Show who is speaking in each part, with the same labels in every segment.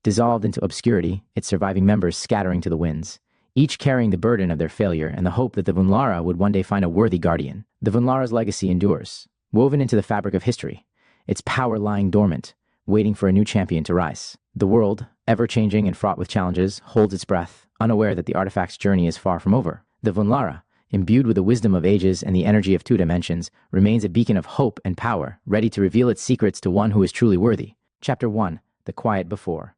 Speaker 1: dissolved into obscurity, its surviving members scattering to the winds, each carrying the burden of their failure and the hope that the Vunlara would one day find a worthy guardian. The Vunlara's legacy endures, woven into the fabric of history, its power lying dormant, waiting for a new champion to rise. The world, ever-changing and fraught with challenges, holds its breath, unaware that the artifact's journey is far from over. The Vunlara, imbued with the wisdom of ages and the energy of two dimensions, remains a beacon of hope and power, ready to reveal its secrets to one who is truly worthy. Chapter 1. The Quiet Before.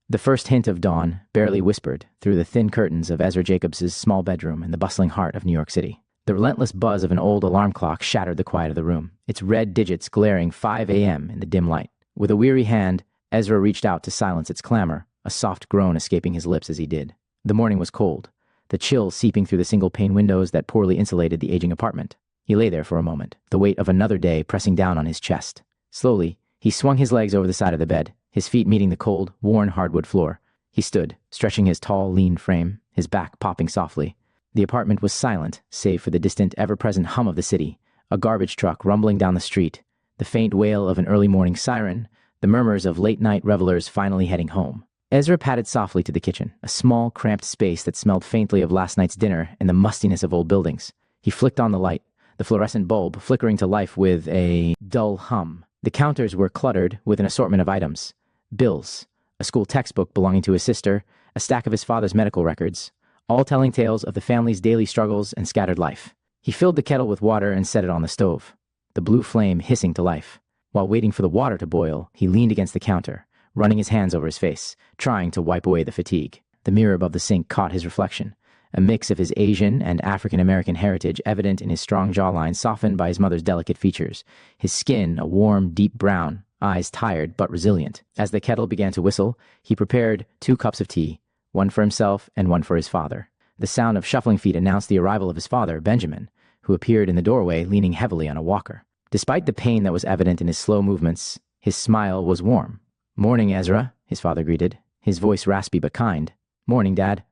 Speaker 1: The first hint of dawn, barely whispered, through the thin curtains of Ezra Jacobs' small bedroom in the bustling heart of New York City. The relentless buzz of an old alarm clock shattered the quiet of the room, its red digits glaring 5 a.m. in the dim light. With a weary hand, Ezra reached out to silence its clamor, a soft groan escaping his lips as he did. The morning was cold, the chill seeping through the single-pane windows that poorly insulated the aging apartment. He lay there for a moment, the weight of another day pressing down on his chest. Slowly, he swung his legs over the side of the bed, his feet meeting the cold, worn hardwood floor. He stood, stretching his tall, lean frame, his back popping softly. The apartment was silent, save for the distant, ever-present hum of the city, a garbage truck rumbling down the street, the faint wail of an early morning siren, the murmurs of late-night revelers finally heading home. Ezra padded softly to the kitchen, a small, cramped space that smelled faintly of last night's dinner and the mustiness of old buildings. He flicked on the light, the fluorescent bulb flickering to life with a dull hum. The counters were cluttered with an assortment of items. Bills, a school textbook belonging to his sister, a stack of his father's medical records, all telling tales of the family's daily struggles and scattered life. He filled the kettle with water and set it on the stove, the blue flame hissing to life. While waiting for the water to boil, he leaned against the counter, running his hands over his face, trying to wipe away the fatigue. The mirror above the sink caught his reflection, a mix of his Asian and African-American heritage evident in his strong jawline softened by his mother's delicate features, his skin a warm, deep brown, eyes tired but resilient. As the kettle began to whistle, he prepared 2 cups of tea, one for himself and one for his father. The sound of shuffling feet announced the arrival of his father, Benjamin, who appeared in the doorway leaning heavily on a walker. Despite the pain that was evident in his slow movements, his smile was warm. "Morning, Ezra," his father greeted, his voice raspy but kind. "Morning, Dad."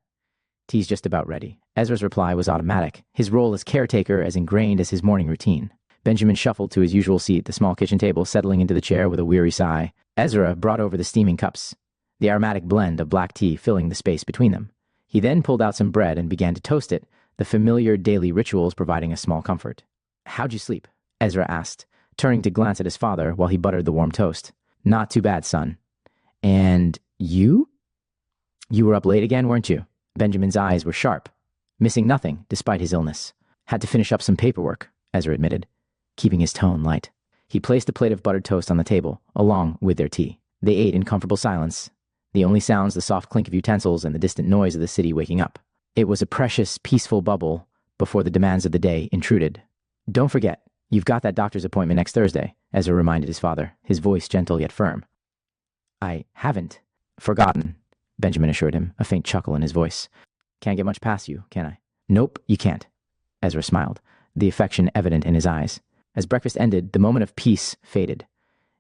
Speaker 1: "Tea's just about ready." Ezra's reply was automatic, his role as caretaker as ingrained as his morning routine. Benjamin shuffled to his usual seat at the small kitchen table, settling into the chair with a weary sigh. Ezra brought over the steaming cups, the aromatic blend of black tea filling the space between them. He then pulled out some bread and began to toast it, the familiar daily rituals providing a small comfort. "How'd you sleep?" Ezra asked, turning to glance at his father while he buttered the warm toast. "Not too bad, son." "And you? You were up late again, weren't you?" Benjamin's eyes were sharp, missing nothing despite his illness. "Had to finish up some paperwork," Ezra admitted, keeping his tone light. He placed a plate of buttered toast on the table, along with their tea. They ate in comfortable silence, the only sounds the soft clink of utensils and the distant noise of the city waking up. It was a precious, peaceful bubble before the demands of the day intruded. "Don't forget, you've got that doctor's appointment next Thursday," Ezra reminded his father, his voice gentle yet firm. "I haven't forgotten," Benjamin assured him, a faint chuckle in his voice. "Can't get much past you, can I?" "Nope, you can't," Ezra smiled, the affection evident in his eyes. As breakfast ended, the moment of peace faded,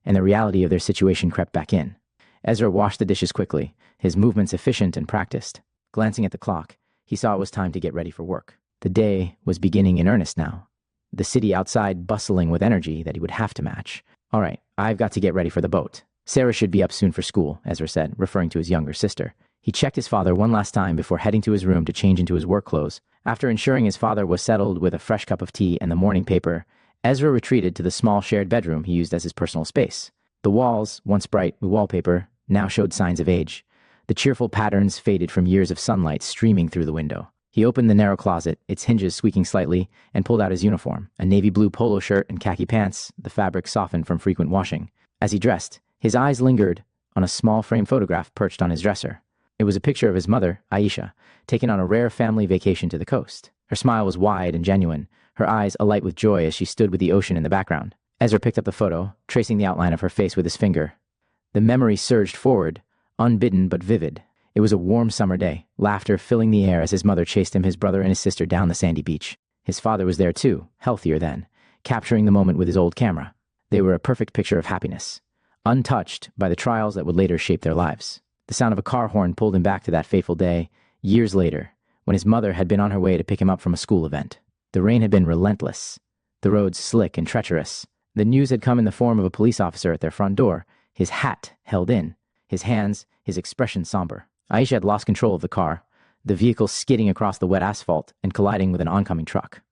Speaker 1: and the reality of their situation crept back in. Ezra washed the dishes quickly, his movements efficient and practiced. Glancing at the clock, he saw it was time to get ready for work. The day was beginning in earnest now, the city outside bustling with energy that he would have to match. "All right, I've got to get ready for the boat. Sarah should be up soon for school," Ezra said, referring to his younger sister. He checked his father one last time before heading to his room to change into his work clothes. After ensuring his father was settled with a fresh cup of tea and the morning paper, Ezra retreated to the small shared bedroom he used as his personal space. The walls, once bright with wallpaper, now showed signs of age. The cheerful patterns faded from years of sunlight streaming through the window. He opened the narrow closet, its hinges squeaking slightly, and pulled out his uniform, a navy blue polo shirt and khaki pants, the fabric softened from frequent washing. As he dressed, his eyes lingered on a small frame photograph perched on his dresser. It was a picture of his mother, Aisha, taken on a rare family vacation to the coast. Her smile was wide and genuine, her eyes alight with joy as she stood with the ocean in the background. Ezra picked up the photo, tracing the outline of her face with his finger. The memory surged forward, unbidden but vivid. It was a warm summer day, laughter filling the air as his mother chased his brother and his sister down the sandy beach. His father was there too, healthier then, capturing the moment with his old camera. They were a perfect picture of happiness, untouched by the trials that would later shape their lives. The sound of a car horn pulled him back to that fateful day, years later, when his mother had been on her way to pick him up from a school event. The rain had been relentless, the roads slick and treacherous. The news had come in the form of a police officer at their front door, his hat held in, his hands, his expression somber. Aisha had lost control of the car, the vehicle skidding across the wet asphalt and colliding with an oncoming truck.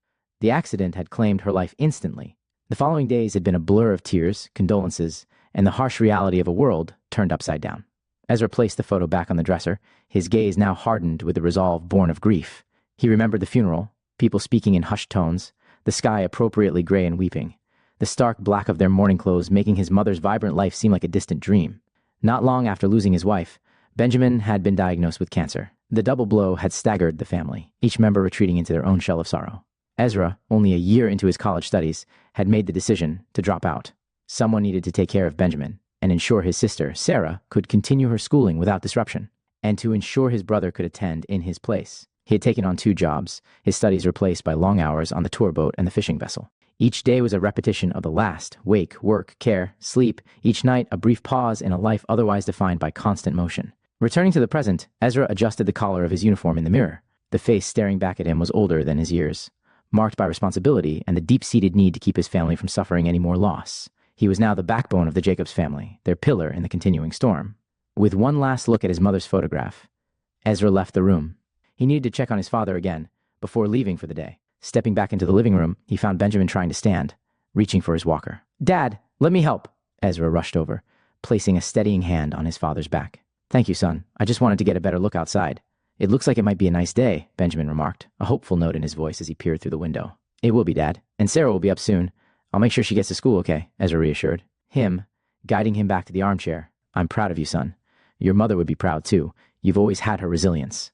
Speaker 1: The accident had claimed her life instantly. The following days had been a blur of tears, condolences, and the harsh reality of a world turned upside down. Ezra placed the photo back on the dresser, his gaze now hardened with the resolve born of grief. He remembered the funeral, people speaking in hushed tones, the sky appropriately gray and weeping, the stark black of their mourning clothes making his mother's vibrant life seem like a distant dream. Not long after losing his wife, Benjamin had been diagnosed with cancer. The double blow had staggered the family, each member retreating into their own shell of sorrow. Ezra, only a year into his college studies, had made the decision to drop out. Someone needed to take care of Benjamin and ensure his sister, Sarah, could continue her schooling without disruption, and to ensure his brother could attend in his place. He had taken on 2 jobs, his studies replaced by long hours on the tour boat and the fishing vessel. Each day was a repetition of the last: wake, work, care, sleep, each night a brief pause in a life otherwise defined by constant motion. Returning to the present, Ezra adjusted the collar of his uniform in the mirror. The face staring back at him was older than his years, marked by responsibility and the deep-seated need to keep his family from suffering any more loss. He was now the backbone of the Jacobs family, their pillar in the continuing storm. With one last look at his mother's photograph, Ezra left the room. He needed to check on his father again, before leaving for the day. Stepping back into the living room, he found Benjamin trying to stand, reaching for his walker. "Dad, let me help." Ezra rushed over, placing a steadying hand on his father's back. "Thank you, son. I just wanted to get a better look outside. It looks like it might be a nice day," Benjamin remarked, a hopeful note in his voice as he peered through the window. "It will be, Dad. And Sarah will be up soon. I'll make sure she gets to school okay," Ezra reassured him, guiding him back to the armchair. "I'm proud of you, son. Your mother would be proud, too. You've always had her resilience."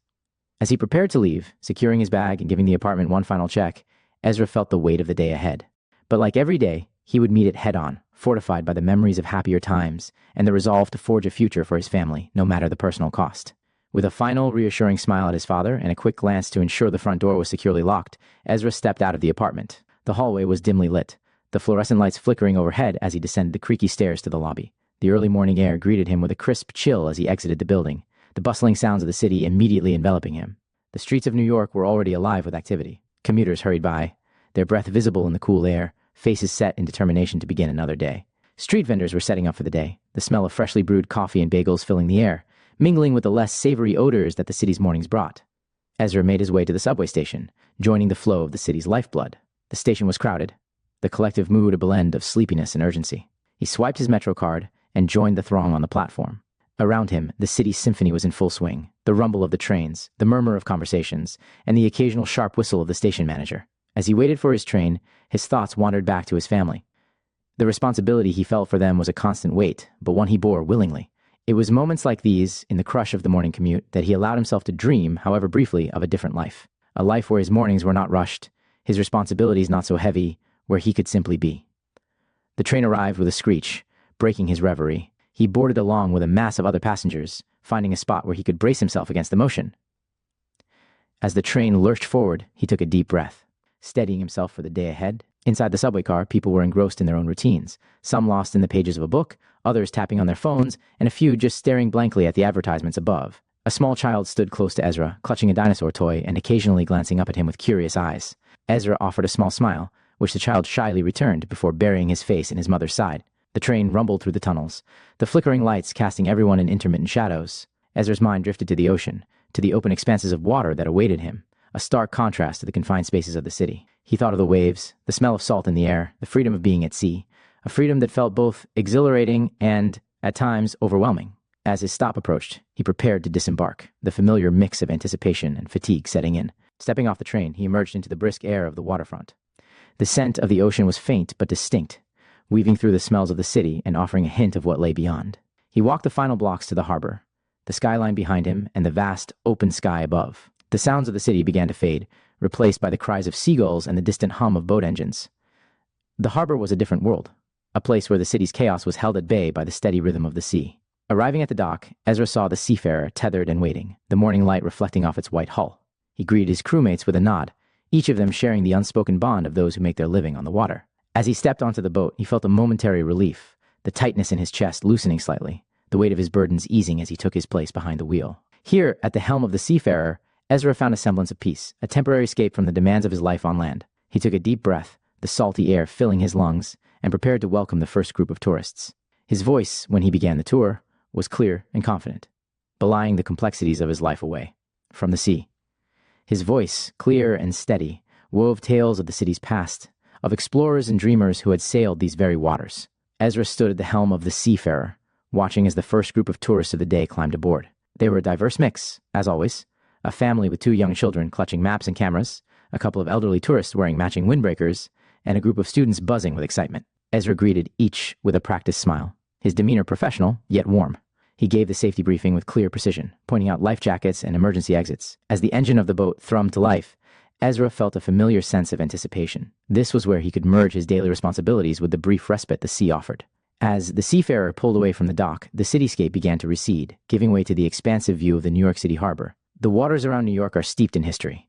Speaker 1: As he prepared to leave, securing his bag and giving the apartment one final check, Ezra felt the weight of the day ahead. But like every day, he would meet it head-on, fortified by the memories of happier times and the resolve to forge a future for his family, no matter the personal cost. With a final reassuring smile at his father and a quick glance to ensure the front door was securely locked, Ezra stepped out of the apartment. The hallway was dimly lit, the fluorescent lights flickering overhead as he descended the creaky stairs to the lobby. The early morning air greeted him with a crisp chill as he exited the building, the bustling sounds of the city immediately enveloping him. The streets of New York were already alive with activity. Commuters hurried by, their breath visible in the cool air, faces set in determination to begin another day. Street vendors were setting up for the day, the smell of freshly brewed coffee and bagels filling the air, mingling with the less savory odors that the city's mornings brought. Ezra made his way to the subway station, joining the flow of the city's lifeblood. The station was crowded, the collective mood a blend of sleepiness and urgency. He swiped his Metro card and joined the throng on the platform. Around him, the city's symphony was in full swing, the rumble of the trains, the murmur of conversations, and the occasional sharp whistle of the station manager. As he waited for his train, his thoughts wandered back to his family. The responsibility he felt for them was a constant weight, but one he bore willingly. It was moments like these, in the crush of the morning commute, that he allowed himself to dream, however briefly, of a different life. A life where his mornings were not rushed, his responsibilities not so heavy, where he could simply be. The train arrived with a screech, breaking his reverie. He boarded along with a mass of other passengers, finding a spot where he could brace himself against the motion. As the train lurched forward, he took a deep breath, steadying himself for the day ahead. Inside the subway car, people were engrossed in their own routines, some lost in the pages of a book, others tapping on their phones, and a few just staring blankly at the advertisements above. A small child stood close to Ezra, clutching a dinosaur toy and occasionally glancing up at him with curious eyes. Ezra offered a small smile, which the child shyly returned before burying his face in his mother's side. The train rumbled through the tunnels, the flickering lights casting everyone in intermittent shadows. Ezra's mind drifted to the ocean, to the open expanses of water that awaited him, a stark contrast to the confined spaces of the city. He thought of the waves, the smell of salt in the air, the freedom of being at sea, a freedom that felt both exhilarating and, at times, overwhelming. As his stop approached, he prepared to disembark, the familiar mix of anticipation and fatigue setting in. Stepping off the train, he emerged into the brisk air of the waterfront. The scent of the ocean was faint but distinct, weaving through the smells of the city and offering a hint of what lay beyond. He walked the final blocks to the harbor, the skyline behind him and the vast, open sky above. The sounds of the city began to fade, replaced by the cries of seagulls and the distant hum of boat engines. The harbor was a different world, a place where the city's chaos was held at bay by the steady rhythm of the sea. Arriving at the dock, Ezra saw the seafarer tethered and waiting, the morning light reflecting off its white hull. He greeted his crewmates with a nod, each of them sharing the unspoken bond of those who make their living on the water. As he stepped onto the boat, he felt a momentary relief, the tightness in his chest loosening slightly, the weight of his burdens easing as he took his place behind the wheel. Here, at the helm of the seafarer, Ezra found a semblance of peace, a temporary escape from the demands of his life on land. He took a deep breath, the salty air filling his lungs, and prepared to welcome the first group of tourists. His voice, when he began the tour, was clear and confident, belying the complexities of his life away from the sea. His voice, clear and steady, wove tales of the city's past, of explorers and dreamers who had sailed these very waters. Ezra stood at the helm of the Seafarer, watching as the first group of tourists of the day climbed aboard. They were a diverse mix, as always, a family with 2 young children clutching maps and cameras, a couple of elderly tourists wearing matching windbreakers, and a group of students buzzing with excitement. Ezra greeted each with a practiced smile, his demeanor professional, yet warm. He gave the safety briefing with clear precision, pointing out life jackets and emergency exits. As the engine of the boat thrummed to life, Ezra felt a familiar sense of anticipation. This was where he could merge his daily responsibilities with the brief respite the sea offered. As the Seafarer pulled away from the dock, the cityscape began to recede, giving way to the expansive view of the New York City harbor. The waters around New York are steeped in history,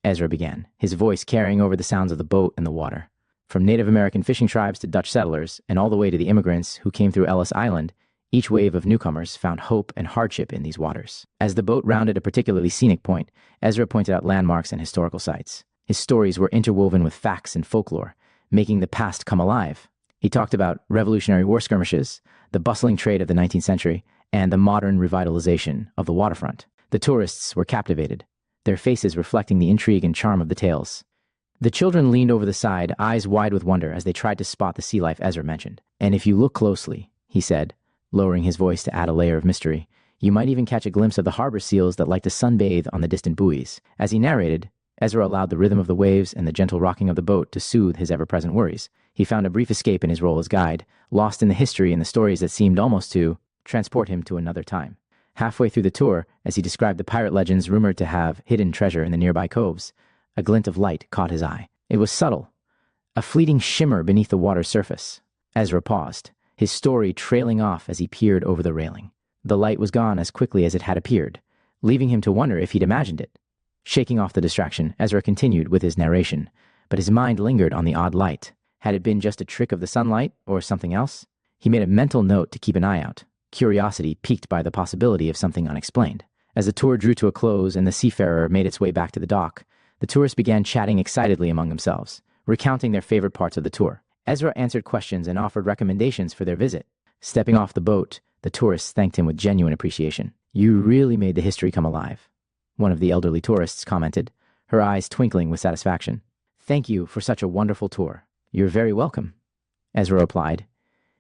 Speaker 1: Ezra began, his voice carrying over the sounds of the boat and the water. From Native American fishing tribes to Dutch settlers, and all the way to the immigrants who came through Ellis Island, each wave of newcomers found hope and hardship in these waters. As the boat rounded a particularly scenic point, Ezra pointed out landmarks and historical sites. His stories were interwoven with facts and folklore, making the past come alive. He talked about Revolutionary War skirmishes, the bustling trade of the 19th century, and the modern revitalization of the waterfront. The tourists were captivated, their faces reflecting the intrigue and charm of the tales. The children leaned over the side, eyes wide with wonder as they tried to spot the sea life Ezra mentioned. And if you look closely, he said, lowering his voice to add a layer of mystery, you might even catch a glimpse of the harbor seals that like to sunbathe on the distant buoys. As he narrated, Ezra allowed the rhythm of the waves and the gentle rocking of the boat to soothe his ever-present worries. He found a brief escape in his role as guide, lost in the history and the stories that seemed almost to transport him to another time. Halfway through the tour, as he described the pirate legends rumored to have hidden treasure in the nearby coves, a glint of light caught his eye. It was subtle, a fleeting shimmer beneath the water's surface. Ezra paused, his story trailing off as he peered over the railing. The light was gone as quickly as it had appeared, leaving him to wonder if he'd imagined it. Shaking off the distraction, Ezra continued with his narration, but his mind lingered on the odd light. Had it been just a trick of the sunlight, or something else? He made a mental note to keep an eye out, curiosity piqued by the possibility of something unexplained. As the tour drew to a close and the Seafarer made its way back to the dock, the tourists began chatting excitedly among themselves, recounting their favorite parts of the tour. Ezra answered questions and offered recommendations for their visit. Stepping off the boat, the tourists thanked him with genuine appreciation. "You really made the history come alive," one of the elderly tourists commented, her eyes twinkling with satisfaction. "Thank you for such a wonderful tour." "You're very welcome," Ezra replied,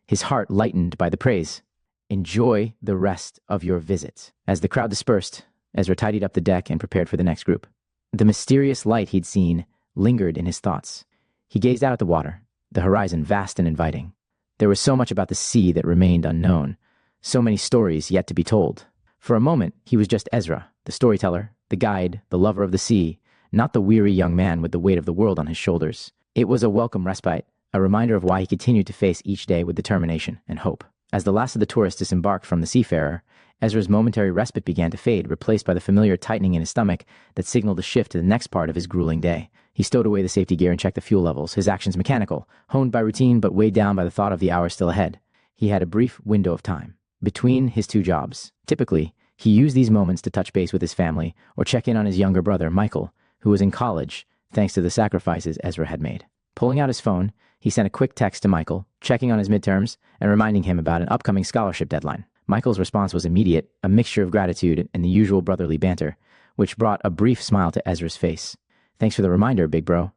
Speaker 1: his heart lightened by the praise. "Enjoy the rest of your visit." As the crowd dispersed, Ezra tidied up the deck and prepared for the next group. The mysterious light he'd seen lingered in his thoughts. He gazed out at the water, the horizon vast and inviting. There was so much about the sea that remained unknown, so many stories yet to be told. For a moment, he was just Ezra, the storyteller, the guide, the lover of the sea, not the weary young man with the weight of the world on his shoulders. It was a welcome respite, a reminder of why he continued to face each day with determination and hope. As the last of the tourists disembarked from the Seafarer, Ezra's momentary respite began to fade, replaced by the familiar tightening in his stomach that signaled a shift to the next part of his grueling day. He stowed away the safety gear and checked the fuel levels, his actions mechanical, honed by routine but weighed down by the thought of the hours still ahead. He had a brief window of time between his 2 jobs. Typically, he used these moments to touch base with his family or check in on his younger brother, Michael, who was in college thanks to the sacrifices Ezra had made. Pulling out his phone, he sent a quick text to Michael, checking on his midterms and reminding him about an upcoming scholarship deadline. Michael's response was immediate, a mixture of gratitude and the usual brotherly banter, which brought a brief smile to Ezra's face. "Thanks for the reminder, big bro.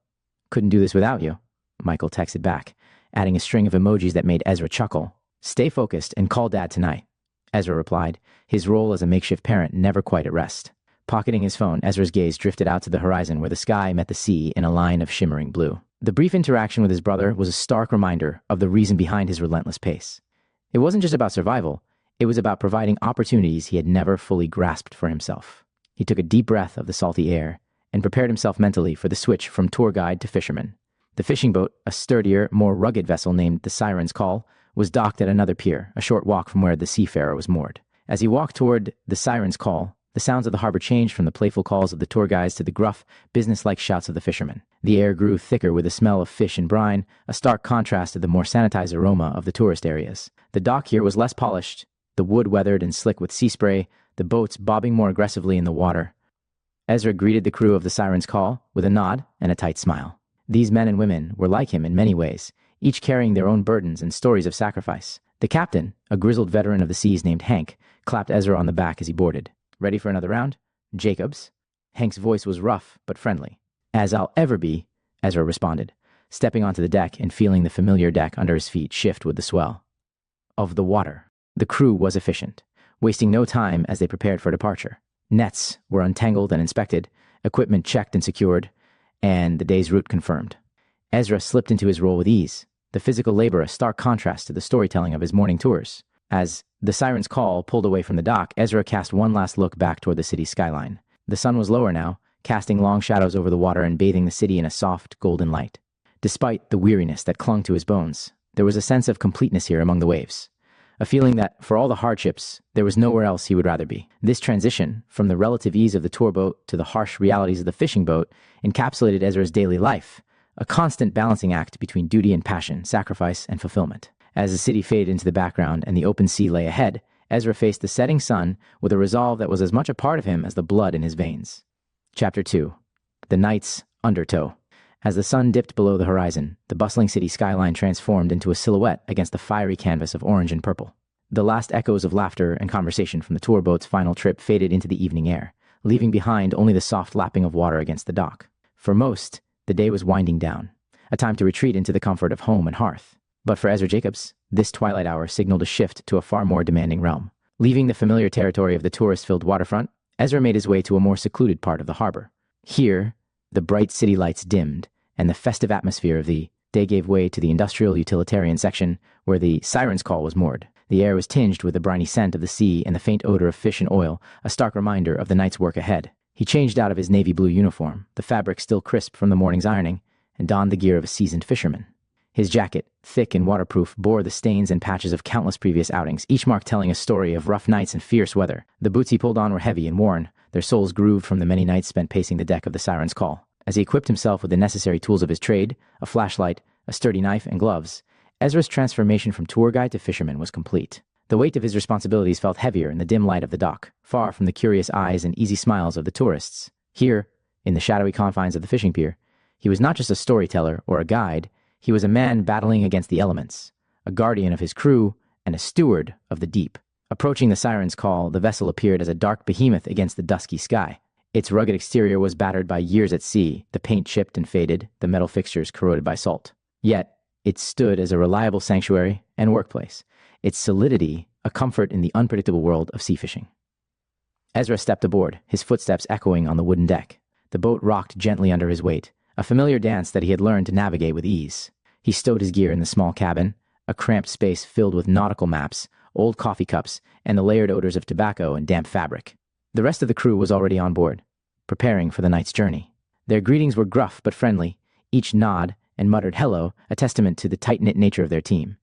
Speaker 1: Couldn't do this without you," Michael texted back, adding a string of emojis that made Ezra chuckle. "Stay focused and call Dad tonight," Ezra replied, his role as a makeshift parent never quite at rest. Pocketing his phone, Ezra's gaze drifted out to the horizon where the sky met the sea in a line of shimmering blue. The brief interaction with his brother was a stark reminder of the reason behind his relentless pace. It wasn't just about survival, it was about providing opportunities he had never fully grasped for himself. He took a deep breath of the salty air and prepared himself mentally for the switch from tour guide to fisherman. The fishing boat, a sturdier, more rugged vessel named the Siren's Call, was docked at another pier, a short walk from where the Seafarer was moored. As he walked toward the Siren's Call, the sounds of the harbor changed from the playful calls of the tour guides to the gruff, businesslike shouts of the fishermen. The air grew thicker with the smell of fish and brine, a stark contrast to the more sanitized aroma of the tourist areas. The dock here was less polished, the wood weathered and slick with sea spray, the boats bobbing more aggressively in the water. Ezra greeted the crew of the Siren's Call with a nod and a tight smile. These men and women were like him in many ways, each carrying their own burdens and stories of sacrifice. The captain, a grizzled veteran of the seas named Hank, clapped Ezra on the back as he boarded. "Ready for another round?" "Jacobs." Hank's voice was rough but friendly. "As I'll ever be," Ezra responded, stepping onto the deck and feeling the familiar deck under his feet shift with the swell of the water. The crew was efficient, wasting no time as they prepared for departure. Nets were untangled and inspected, equipment checked and secured, and the day's route confirmed. Ezra slipped into his role with ease, the physical labor a stark contrast to the storytelling of his morning tours. As the siren's call pulled away from the dock, Ezra cast one last look back toward the city's skyline. The sun was lower now, casting long shadows over the water and bathing the city in a soft, golden light. Despite the weariness that clung to his bones, there was a sense of completeness here among the waves. A feeling that, for all the hardships, there was nowhere else he would rather be. This transition, from the relative ease of the tour boat to the harsh realities of the fishing boat, encapsulated Ezra's daily life, a constant balancing act between duty and passion, sacrifice and fulfillment. As the city faded into the background and the open sea lay ahead, Ezra faced the setting sun with a resolve that was as much a part of him as the blood in his veins. Chapter 2. The Night's Undertow. As the sun dipped below the horizon, the bustling city skyline transformed into a silhouette against the fiery canvas of orange and purple. The last echoes of laughter and conversation from the tour boat's final trip faded into the evening air, leaving behind only the soft lapping of water against the dock. For most, the day was winding down, a time to retreat into the comfort of home and hearth. But for Ezra Jacobs, this twilight hour signaled a shift to a far more demanding realm. Leaving the familiar territory of the tourist-filled waterfront, Ezra made his way to a more secluded part of the harbor. Here, the bright city lights dimmed, and the festive atmosphere of the day gave way to the industrial utilitarian section where the siren's call was moored. The air was tinged with the briny scent of the sea and the faint odor of fish and oil, a stark reminder of the night's work ahead. He changed out of his navy blue uniform, the fabric still crisp from the morning's ironing, and donned the gear of a seasoned fisherman. His jacket, thick and waterproof, bore the stains and patches of countless previous outings, each mark telling a story of rough nights and fierce weather. The boots he pulled on were heavy and worn, their soles grooved from the many nights spent pacing the deck of the siren's call. As he equipped himself with the necessary tools of his trade, a flashlight, a sturdy knife, and gloves, Ezra's transformation from tour guide to fisherman was complete. The weight of his responsibilities felt heavier in the dim light of the dock, far from the curious eyes and easy smiles of the tourists. Here, in the shadowy confines of the fishing pier, he was not just a storyteller or a guide, he was a man battling against the elements, a guardian of his crew, and a steward of the deep. Approaching the siren's call, the vessel appeared as a dark behemoth against the dusky sky. Its rugged exterior was battered by years at sea, the paint chipped and faded, the metal fixtures corroded by salt. Yet, it stood as a reliable sanctuary and workplace, its solidity a comfort in the unpredictable world of sea fishing. Ezra stepped aboard, his footsteps echoing on the wooden deck. The boat rocked gently under his weight, a familiar dance that he had learned to navigate with ease. He stowed his gear in the small cabin, a cramped space filled with nautical maps, old coffee cups, and the layered odors of tobacco and damp fabric. The rest of the crew was already on board, preparing for the night's journey. Their greetings were gruff but friendly, each nod and muttered hello, a testament to the tight-knit nature of their team.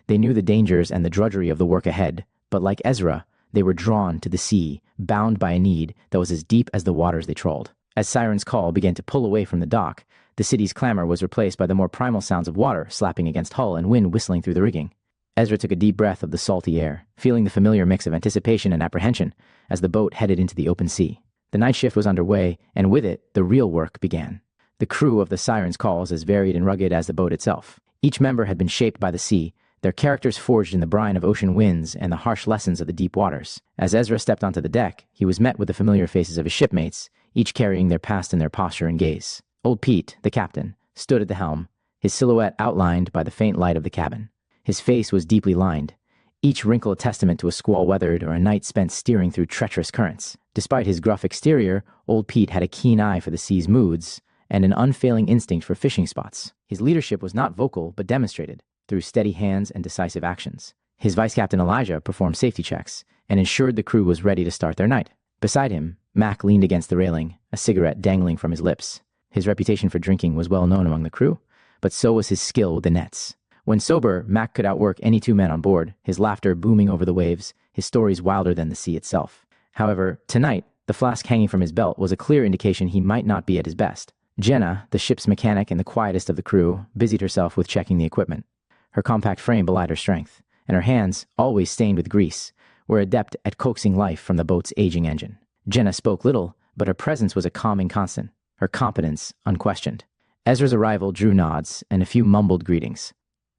Speaker 1: They knew the dangers and the drudgery of the work ahead, but like Ezra, they were drawn to the sea, bound by a need that was as deep as the waters they trawled. As Siren's call began to pull away from the dock, the city's clamor was replaced by the more primal sounds of water slapping against hull and wind whistling through the rigging. Ezra took a deep breath of the salty air, feeling the familiar mix of anticipation and apprehension as the boat headed into the open sea. The night shift was underway, and with it, the real work began. The crew of the Siren's Call was as varied and rugged as the boat itself. Each member had been shaped by the sea, their characters forged in the brine of ocean winds and the harsh lessons of the deep waters. As Ezra stepped onto the deck, he was met with the familiar faces of his shipmates, each carrying their past in their posture and gaze. Old Pete, the captain, stood at the helm, his silhouette outlined by the faint light of the cabin. His face was deeply lined, each wrinkle a testament to a squall weathered or a night spent steering through treacherous currents. Despite his gruff exterior, Old Pete had a keen eye for the sea's moods and an unfailing instinct for fishing spots. His leadership was not vocal but demonstrated through steady hands and decisive actions. His vice captain Elijah performed safety checks and ensured the crew was ready to start their night. Beside him, Mac leaned against the railing, a cigarette dangling from his lips. His reputation for drinking was well known among the crew, but so was his skill with the nets. When sober, Mac could outwork any two men on board, his laughter booming over the waves, his stories wilder than the sea itself. However, tonight, the flask hanging from his belt was a clear indication he might not be at his best. Jenna, the ship's mechanic and the quietest of the crew, busied herself with checking the equipment. Her compact frame belied her strength, and her hands, always stained with grease, were adept at coaxing life from the boat's aging engine. Jenna spoke little, but her presence was a calming constant, her competence unquestioned. Ezra's arrival drew nods and a few mumbled greetings.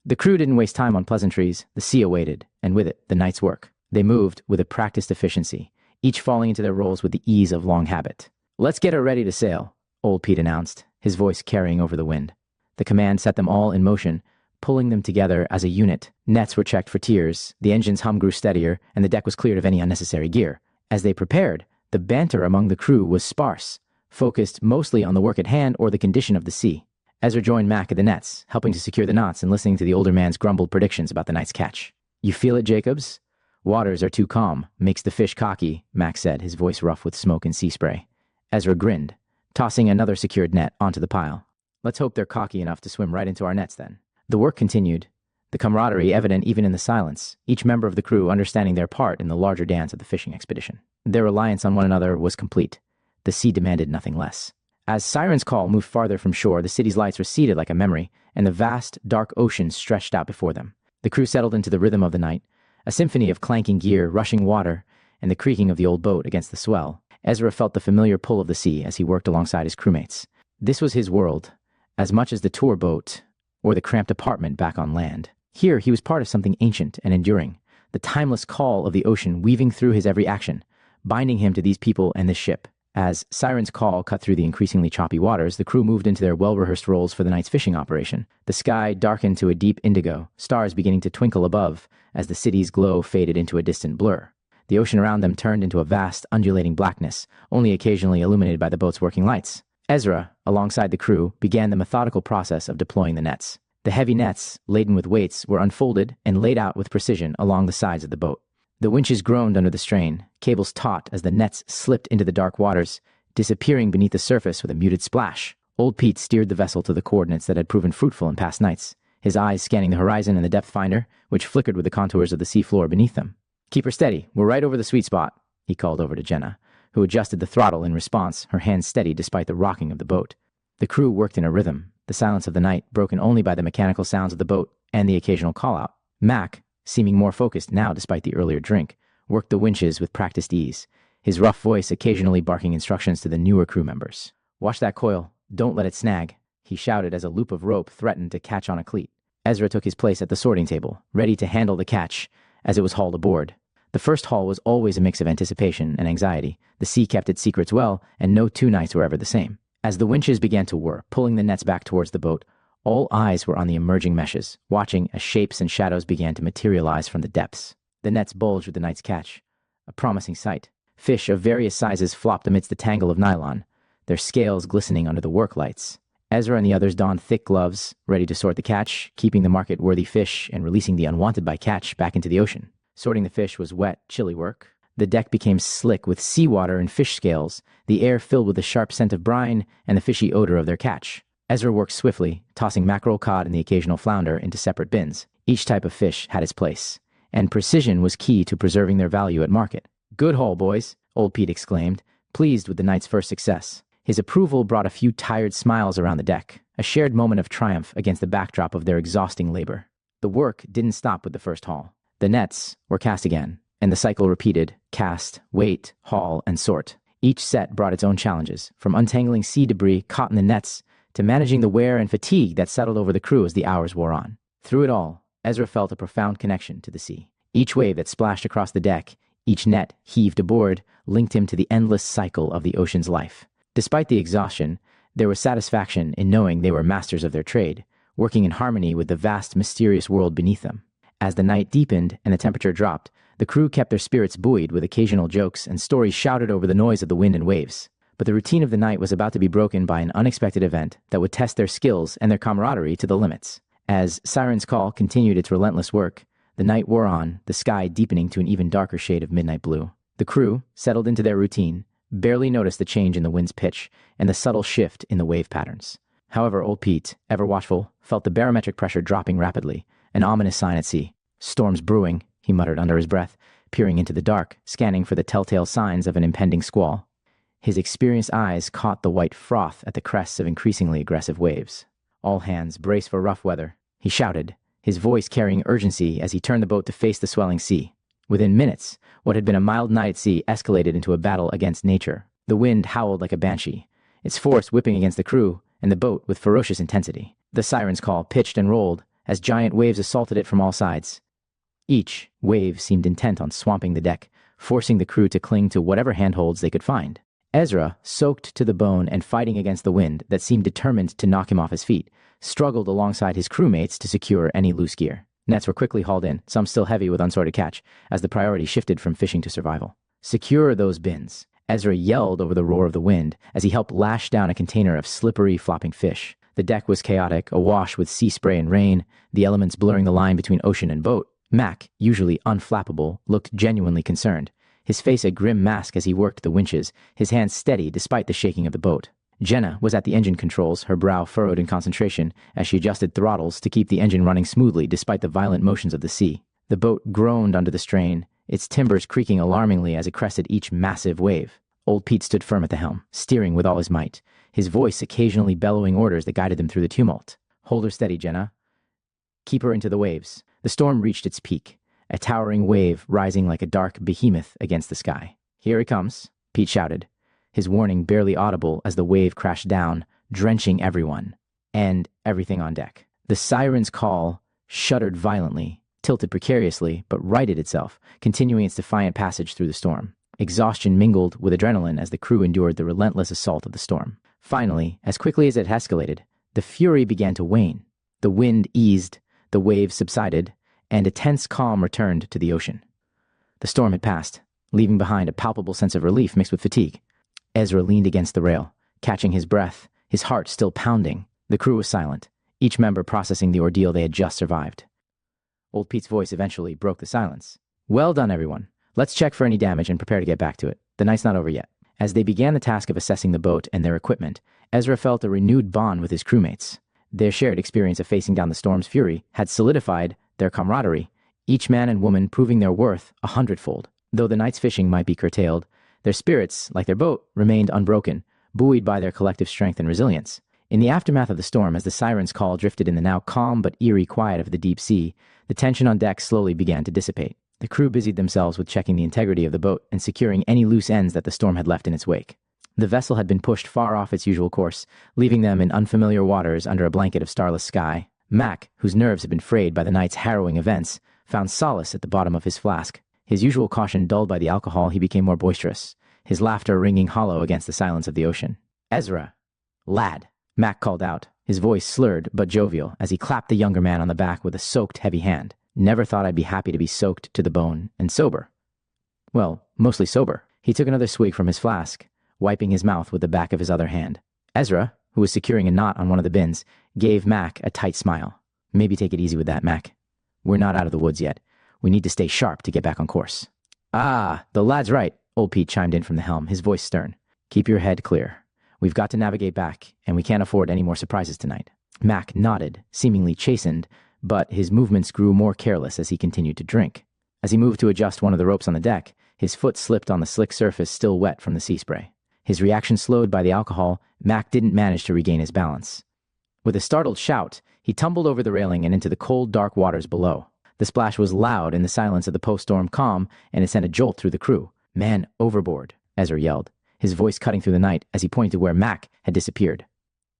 Speaker 1: The crew didn't waste time on pleasantries. The sea awaited, and with it, the night's work. They moved with a practiced efficiency, each falling into their roles with the ease of long habit. "Let's get her ready to sail," old Pete announced, his voice carrying over the wind. The command set them all in motion, pulling them together as a unit. Nets were checked for tiers, the engine's hum grew steadier, and the deck was cleared of any unnecessary gear. As they prepared, the banter among the crew was sparse, focused mostly on the work at hand or the condition of the sea. Ezra joined Mac at the nets, helping to secure the knots and listening to the older man's grumbled predictions about the night's catch. "You feel it, Jacobs? Waters are too calm, makes the fish cocky," Mac said, his voice rough with smoke and sea spray. Ezra grinned, tossing another secured net onto the pile. "Let's hope they're cocky enough to swim right into our nets then." The work continued, the camaraderie evident even in the silence, each member of the crew understanding their part in the larger dance of the fishing expedition. Their reliance on one another was complete. The sea demanded nothing less. As Siren's call moved farther from shore, the city's lights receded like a memory, and the vast, dark ocean stretched out before them. The crew settled into the rhythm of the night, a symphony of clanking gear, rushing water, and the creaking of the old boat against the swell. Ezra felt the familiar pull of the sea as he worked alongside his crewmates. This was his world, as much as the tour boat or the cramped apartment back on land. Here he was part of something ancient and enduring, the timeless call of the ocean weaving through his every action, binding him to these people and this ship. As Siren's call cut through the increasingly choppy waters, the crew moved into their well-rehearsed roles for the night's fishing operation. The sky darkened to a deep indigo, stars beginning to twinkle above as the city's glow faded into a distant blur. The ocean around them turned into a vast, undulating blackness, only occasionally illuminated by the boat's working lights. Ezra, alongside the crew, began the methodical process of deploying the nets. The heavy nets, laden with weights, were unfolded and laid out with precision along the sides of the boat. The winches groaned under the strain, cables taut as the nets slipped into the dark waters, disappearing beneath the surface with a muted splash. Old Pete steered the vessel to the coordinates that had proven fruitful in past nights, his eyes scanning the horizon and the depth finder, which flickered with the contours of the seafloor beneath them. "Keep her steady. We're right over the sweet spot," he called over to Jenna, who adjusted the throttle in response, her hands steady despite the rocking of the boat. The crew worked in a rhythm, the silence of the night broken only by the mechanical sounds of the boat and the occasional call-out. Mac, seeming more focused now despite the earlier drink, worked the winches with practiced ease, his rough voice occasionally barking instructions to the newer crew members. "Watch that coil. Don't let it snag," he shouted as a loop of rope threatened to catch on a cleat. Ezra took his place at the sorting table, ready to handle the catch as it was hauled aboard. The first haul was always a mix of anticipation and anxiety. The sea kept its secrets well, and no two nights were ever the same. As the winches began to whir, pulling the nets back towards the boat, all eyes were on the emerging meshes, watching as shapes and shadows began to materialize from the depths. The nets bulged with the night's catch, a promising sight. Fish of various sizes flopped amidst the tangle of nylon, their scales glistening under the work lights. Ezra and the others donned thick gloves, ready to sort the catch, keeping the market-worthy fish and releasing the unwanted by catch back into the ocean. Sorting the fish was wet, chilly work. The deck became slick with seawater and fish scales, the air filled with the sharp scent of brine and the fishy odor of their catch. Ezra worked swiftly, tossing mackerel, cod, and the occasional flounder into separate bins. Each type of fish had its place, and precision was key to preserving their value at market. "Good haul, boys," old Pete exclaimed, pleased with the night's first success. His approval brought a few tired smiles around the deck, a shared moment of triumph against the backdrop of their exhausting labor. The work didn't stop with the first haul. The nets were cast again, and the cycle repeated: cast, wait, haul, and sort. Each set brought its own challenges, from untangling sea debris caught in the nets to managing the wear and fatigue that settled over the crew as the hours wore on. Through it all, Ezra felt a profound connection to the sea. Each wave that splashed across the deck, each net heaved aboard, linked him to the endless cycle of the ocean's life. Despite the exhaustion, there was satisfaction in knowing they were masters of their trade, working in harmony with the vast, mysterious world beneath them. As the night deepened and the temperature dropped, the crew kept their spirits buoyed with occasional jokes and stories shouted over the noise of the wind and waves. But the routine of the night was about to be broken by an unexpected event that would test their skills and their camaraderie to the limits. As Siren's call continued its relentless work, the night wore on, the sky deepening to an even darker shade of midnight blue. The crew, settled into their routine, barely noticed the change in the wind's pitch and the subtle shift in the wave patterns. However, old Pete, ever watchful, felt the barometric pressure dropping rapidly, an ominous sign at sea. "Storm's brewing," he muttered under his breath, peering into the dark, scanning for the telltale signs of an impending squall. His experienced eyes caught the white froth at the crests of increasingly aggressive waves. "All hands, brace for rough weather," he shouted, his voice carrying urgency as he turned the boat to face the swelling sea. Within minutes, what had been a mild night at sea escalated into a battle against nature. The wind howled like a banshee, its force whipping against the crew and the boat with ferocious intensity. The siren's call pitched and rolled as giant waves assaulted it from all sides. Each wave seemed intent on swamping the deck, forcing the crew to cling to whatever handholds they could find. Ezra, soaked to the bone and fighting against the wind that seemed determined to knock him off his feet, struggled alongside his crewmates to secure any loose gear. Nets were quickly hauled in, some still heavy with unsorted catch, as the priority shifted from fishing to survival. "Secure those bins," Ezra yelled over the roar of the wind as he helped lash down a container of slippery, flopping fish. The deck was chaotic, awash with sea spray and rain, the elements blurring the line between ocean and boat. Mac, usually unflappable, looked genuinely concerned, his face a grim mask as he worked the winches, his hands steady despite the shaking of the boat. Jenna was at the engine controls, her brow furrowed in concentration as she adjusted throttles to keep the engine running smoothly despite the violent motions of the sea. The boat groaned under the strain, its timbers creaking alarmingly as it crested each massive wave. Old Pete stood firm at the helm, steering with all his might, his voice occasionally bellowing orders that guided them through the tumult. "Hold her steady, Jenna. Keep her into the waves." The storm reached its peak, a towering wave rising like a dark behemoth against the sky. "Here it comes," Pete shouted, his warning barely audible as the wave crashed down, drenching everyone and everything on deck. The siren's call shuddered violently, tilted precariously, but righted itself, continuing its defiant passage through the storm. Exhaustion mingled with adrenaline as the crew endured the relentless assault of the storm. Finally, as quickly as it escalated, the fury began to wane. The wind eased, the waves subsided, and a tense calm returned to the ocean. The storm had passed, leaving behind a palpable sense of relief mixed with fatigue. Ezra leaned against the rail, catching his breath, his heart still pounding. The crew was silent, each member processing the ordeal they had just survived. Old Pete's voice eventually broke the silence. "Well done, everyone. Let's check for any damage and prepare to get back to it. The night's not over yet." As they began the task of assessing the boat and their equipment, Ezra felt a renewed bond with his crewmates. Their shared experience of facing down the storm's fury had solidified their camaraderie, each man and woman proving their worth 100-fold. Though the night's fishing might be curtailed, their spirits, like their boat, remained unbroken, buoyed by their collective strength and resilience. In the aftermath of the storm, as the siren's call drifted in the now calm but eerie quiet of the deep sea, the tension on deck slowly began to dissipate. The crew busied themselves with checking the integrity of the boat and securing any loose ends that the storm had left in its wake. The vessel had been pushed far off its usual course, leaving them in unfamiliar waters under a blanket of starless sky. Mac, whose nerves had been frayed by the night's harrowing events, found solace at the bottom of his flask. His usual caution dulled by the alcohol, he became more boisterous, his laughter ringing hollow against the silence of the ocean. "Ezra, lad," Mac called out, his voice slurred but jovial as he clapped the younger man on the back with a soaked, heavy hand. "Never thought I'd be happy to be soaked to the bone and sober." Well, mostly sober. He took another swig from his flask, wiping his mouth with the back of his other hand. Ezra, who was securing a knot on one of the bins, gave Mac a tight smile. "Maybe take it easy with that, Mac. We're not out of the woods yet. We need to stay sharp to get back on course." "Ah, the lad's right," Old Pete chimed in from the helm, his voice stern. "Keep your head clear. We've got to navigate back, and we can't afford any more surprises tonight." Mac nodded, seemingly chastened, but his movements grew more careless as he continued to drink. As he moved to adjust one of the ropes on the deck, his foot slipped on the slick surface still wet from the sea spray. His reaction slowed by the alcohol, Mac didn't manage to regain his balance. With a startled shout, he tumbled over the railing and into the cold, dark waters below. The splash was loud in the silence of the post-storm calm, and it sent a jolt through the crew. "Man overboard," Ezra yelled, his voice cutting through the night as he pointed to where Mac had disappeared.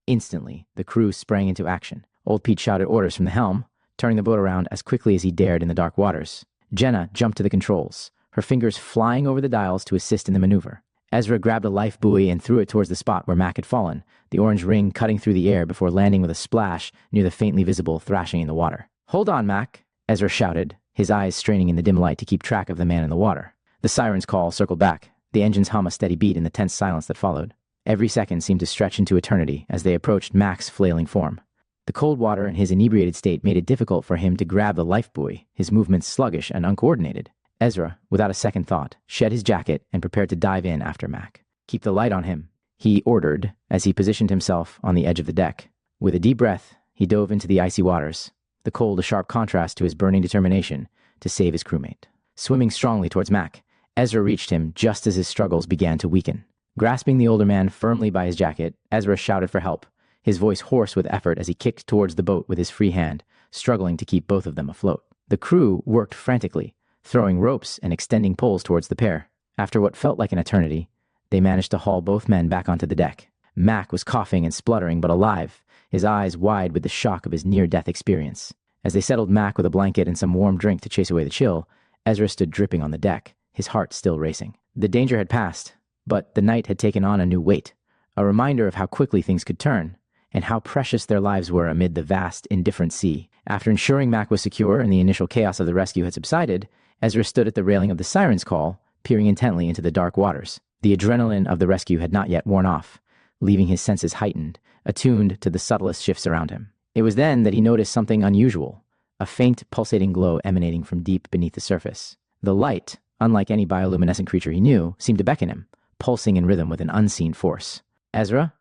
Speaker 1: Instantly, the crew sprang into action. Old Pete shouted orders from the helm, turning the boat around as quickly as he dared in the dark waters. Jenna jumped to the controls, her fingers flying over the dials to assist in the maneuver. Ezra grabbed a life buoy and threw it towards the spot where Mac had fallen, the orange ring cutting through the air before landing with a splash near the faintly visible thrashing in the water. "Hold on, Mac," Ezra shouted, his eyes straining in the dim light to keep track of the man in the water. The siren's call circled back, the engines hum a steady beat in the tense silence that followed. Every second seemed to stretch into eternity as they approached Mac's flailing form. The cold water and his inebriated state made it difficult for him to grab the life buoy, his movements sluggish and uncoordinated. Ezra, without a second thought, shed his jacket and prepared to dive in after Mac. "Keep the light on him," he ordered as he positioned himself on the edge of the deck. With a deep breath, he dove into the icy waters, the cold a sharp contrast to his burning determination to save his crewmate. Swimming strongly towards Mac, Ezra reached him just as his struggles began to weaken. Grasping the older man firmly by his jacket, Ezra shouted for help, his voice hoarse with effort as he kicked towards the boat with his free hand, struggling to keep both of them afloat. The crew worked frantically, throwing ropes and extending poles towards the pair. After what felt like an eternity, they managed to haul both men back onto the deck. Mac was coughing and spluttering but alive, his eyes wide with the shock of his near-death experience. As they settled Mac with a blanket and some warm drink to chase away the chill, Ezra stood dripping on the deck, his heart still racing. The danger had passed, but the night had taken on a new weight, a reminder of how quickly things could turn, and how precious their lives were amid the vast, indifferent sea. After ensuring Mac was secure and the initial chaos of the rescue had subsided, Ezra stood at the railing of the siren's call, peering intently into the dark waters. The adrenaline of the rescue had not yet worn off, leaving his senses heightened, attuned to the subtlest shifts around him. It was then that he noticed something unusual, a faint, pulsating glow emanating from deep beneath the surface. The light, unlike any bioluminescent creature he knew, seemed to beckon him, pulsing in rhythm with an unseen force. "Ezra?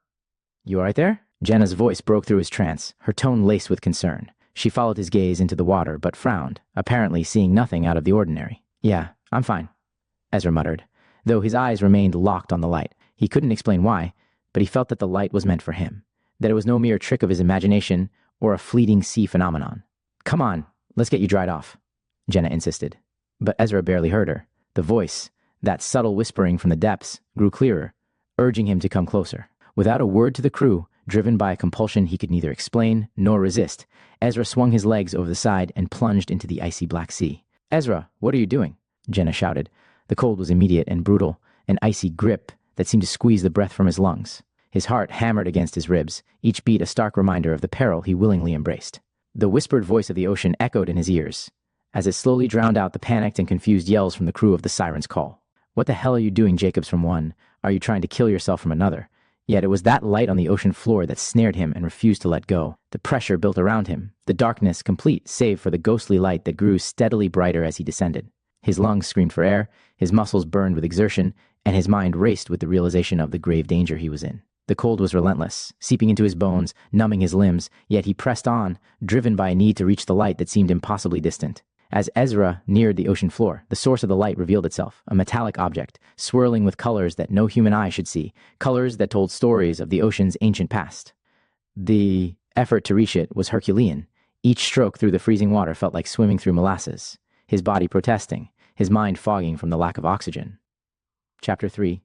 Speaker 1: You all right there?" Jenna's voice broke through his trance, her tone laced with concern. She followed his gaze into the water, but frowned, apparently seeing nothing out of the ordinary. "Yeah, I'm fine," Ezra muttered, though his eyes remained locked on the light. He couldn't explain why, but he felt that the light was meant for him, that it was no mere trick of his imagination or a fleeting sea phenomenon. "Come on, let's get you dried off," Jenna insisted. But Ezra barely heard her. The voice, that subtle whispering from the depths, grew clearer, urging him to come closer. Without a word to the crew, driven by a compulsion he could neither explain nor resist, Ezra swung his legs over the side and plunged into the icy Black Sea. "Ezra, what are you doing?" Jenna shouted. The cold was immediate and brutal, an icy grip that seemed to squeeze the breath from his lungs. His heart hammered against his ribs, each beat a stark reminder of the peril he willingly embraced. The whispered voice of the ocean echoed in his ears, as it slowly drowned out the panicked and confused yells from the crew of the siren's call. "What the hell are you doing, Jacobs from one? Are you trying to kill yourself from another?" Yet it was that light on the ocean floor that snared him and refused to let go. The pressure built around him, the darkness complete save for the ghostly light that grew steadily brighter as he descended. His lungs screamed for air, his muscles burned with exertion, and his mind raced with the realization of the grave danger he was in. The cold was relentless, seeping into his bones, numbing his limbs, yet he pressed on, driven by a need to reach the light that seemed impossibly distant. As Ezra neared the ocean floor, the source of the light revealed itself, a metallic object, swirling with colors that no human eye should see, colors that told stories of the ocean's ancient past. The effort to reach it was Herculean. Each stroke through the freezing water felt like swimming through molasses, his body protesting, his mind fogging from the lack of oxygen. Chapter 3.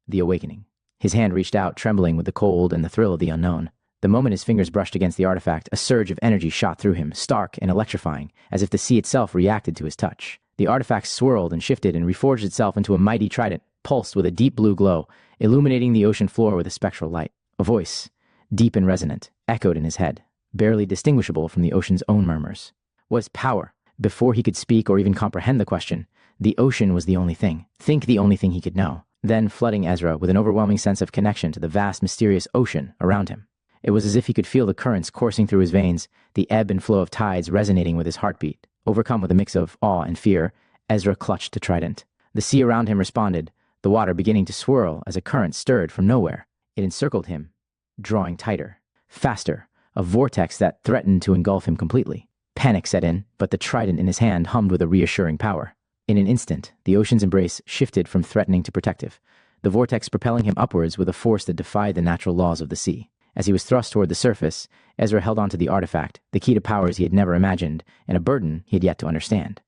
Speaker 1: The Awakening. His hand reached out, trembling with the cold and the thrill of the unknown. The moment his fingers brushed against the artifact, a surge of energy shot through him, stark and electrifying, as if the sea itself reacted to his touch. The artifact swirled and shifted and reforged itself into a mighty trident, pulsed with a deep blue glow, illuminating the ocean floor with a spectral light. A voice, deep and resonant, echoed in his head, barely distinguishable from the ocean's own murmurs. Was power? Before he could speak or even comprehend the question, the ocean was the only thing, the only thing he could know, then flooding Ezra with an overwhelming sense of connection to the vast, mysterious ocean around him. It was as if he could feel the currents coursing through his veins, the ebb and flow of tides resonating with his heartbeat. Overcome with a mix of awe and fear, Ezra clutched the trident. The sea around him responded, the water beginning to swirl as a current stirred from nowhere. It encircled him, drawing tighter, faster, a vortex that threatened to engulf him completely. Panic set in, but the trident in his hand hummed with a reassuring power. In an instant, the ocean's embrace shifted from threatening to protective, the vortex propelling him upwards with a force that defied the natural laws of the sea. As he was thrust toward the surface, Ezra held onto the artifact, the key to powers he had never imagined, and a burden he had yet to understand.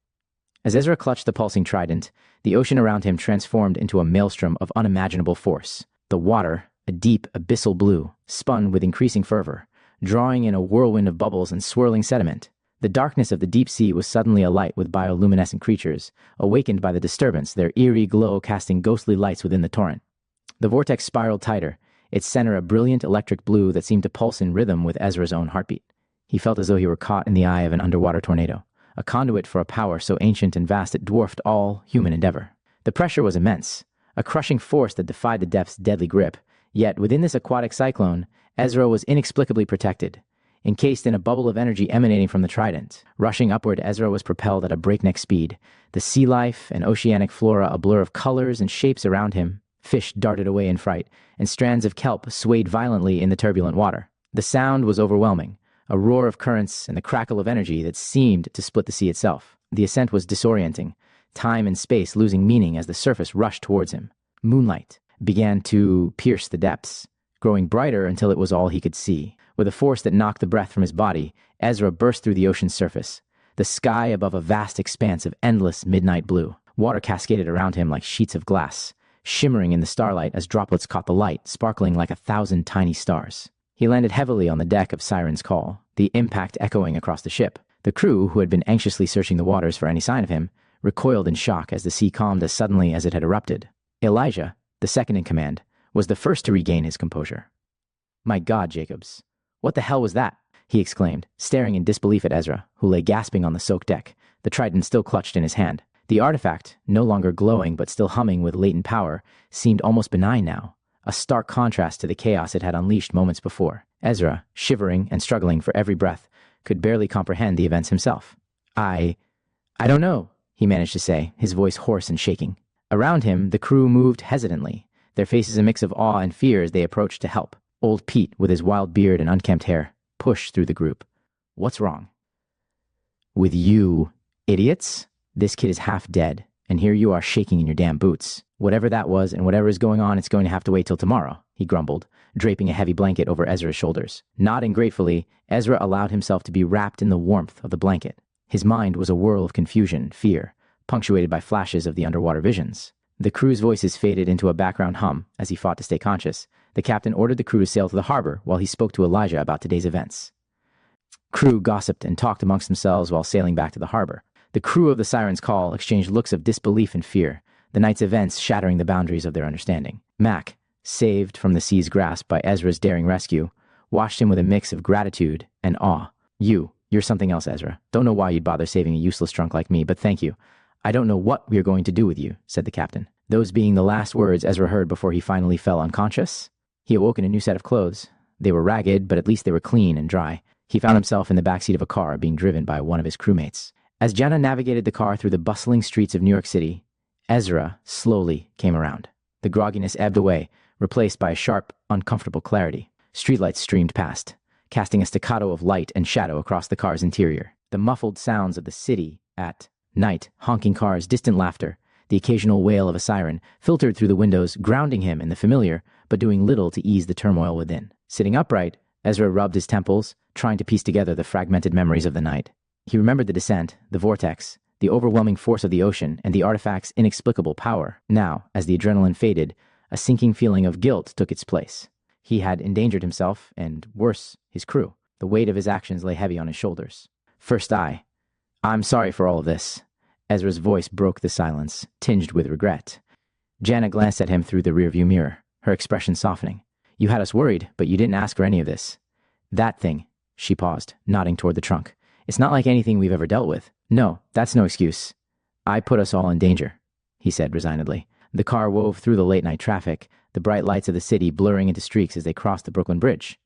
Speaker 1: As Ezra clutched the pulsing trident, the ocean around him transformed into a maelstrom of unimaginable force. The water, a deep, abyssal blue, spun with increasing fervor, drawing in a whirlwind of bubbles and swirling sediment. The darkness of the deep sea was suddenly alight with bioluminescent creatures, awakened by the disturbance, their eerie glow casting ghostly lights within the torrent. The vortex spiraled tighter, its center a brilliant electric blue that seemed to pulse in rhythm with Ezra's own heartbeat. He felt as though he were caught in the eye of an underwater tornado, a conduit for a power so ancient and vast it dwarfed all human endeavor. The pressure was immense, a crushing force that defied the depth's deadly grip, yet within this aquatic cyclone, Ezra was inexplicably protected, encased in a bubble of energy emanating from the trident. Rushing upward, Ezra was propelled at a breakneck speed, the sea life and oceanic flora a blur of colors and shapes around him. Fish darted away in fright, and strands of kelp swayed violently in the turbulent water. The sound was overwhelming, a roar of currents and the crackle of energy that seemed to split the sea itself. The ascent was disorienting, time and space losing meaning as the surface rushed towards him. Moonlight began to pierce the depths, growing brighter until it was all he could see. With a force that knocked the breath from his body, Ezra burst through the ocean's surface, the sky above a vast expanse of endless midnight blue. Water cascaded around him like sheets of glass, shimmering in the starlight as droplets caught the light, sparkling like 1,000 tiny stars. He landed heavily on the deck of Siren's Call, the impact echoing across the ship. The crew, who had been anxiously searching the waters for any sign of him, recoiled in shock as the sea calmed as suddenly as it had erupted. Elijah, the second in command, was the first to regain his composure. "My God, Jacobs, what the hell was that?" he exclaimed, staring in disbelief at Ezra, who lay gasping on the soaked deck, the trident still clutched in his hand. The artifact, no longer glowing but still humming with latent power, seemed almost benign now, a stark contrast to the chaos it had unleashed moments before. Ezra, shivering and struggling for every breath, could barely comprehend the events himself. I don't know," he managed to say, his voice hoarse and shaking. Around him, the crew moved hesitantly, their faces a mix of awe and fear as they approached to help. Old Pete, with his wild beard and unkempt hair, pushed through the group. "What's wrong?" "With you, idiots? This kid is half dead, and here you are shaking in your damn boots. Whatever that was and whatever is going on, it's going to have to wait till tomorrow," he grumbled, draping a heavy blanket over Ezra's shoulders. Nodding gratefully, Ezra allowed himself to be wrapped in the warmth of the blanket. His mind was a whirl of confusion, fear, punctuated by flashes of the underwater visions. The crew's voices faded into a background hum as he fought to stay conscious. The captain ordered the crew to sail to the harbor while he spoke to Elijah about today's events. Crew gossiped and talked amongst themselves while sailing back to the harbor. The crew of the Siren's Call exchanged looks of disbelief and fear, the night's events shattering the boundaries of their understanding. Mac, saved from the sea's grasp by Ezra's daring rescue, watched him with a mix of gratitude and awe. You're something else, Ezra. Don't know why you'd bother saving a useless drunk like me, but thank you. I don't know what we are going to do with you," said the captain. Those being the last words Ezra heard before he finally fell unconscious. He awoke in a new set of clothes. They were ragged, but at least they were clean and dry. He found himself in the backseat of a car being driven by one of his crewmates. As Jana navigated the car through the bustling streets of New York City, Ezra slowly came around. The grogginess ebbed away, replaced by a sharp, uncomfortable clarity. Streetlights streamed past, casting a staccato of light and shadow across the car's interior. The muffled sounds of the city at night, honking cars, distant laughter, the occasional wail of a siren, filtered through the windows, grounding him in the familiar, but doing little to ease the turmoil within. Sitting upright, Ezra rubbed his temples, trying to piece together the fragmented memories of the night. He remembered the descent, the vortex, the overwhelming force of the ocean, and the artifact's inexplicable power. Now, as the adrenaline faded, a sinking feeling of guilt took its place. He had endangered himself, and worse, his crew. The weight of his actions lay heavy on his shoulders. First I'm sorry for all of this. Ezra's voice broke the silence, tinged with regret. Jana glanced at him through the rearview mirror, her expression softening. "You had us worried, but you didn't ask for any of this. That thing," she paused, nodding toward the trunk. "It's not like anything we've ever dealt with." "No, that's no excuse. I put us all in danger," he said resignedly. The car wove through the late-night traffic, the bright lights of the city blurring into streaks as they crossed the Brooklyn Bridge.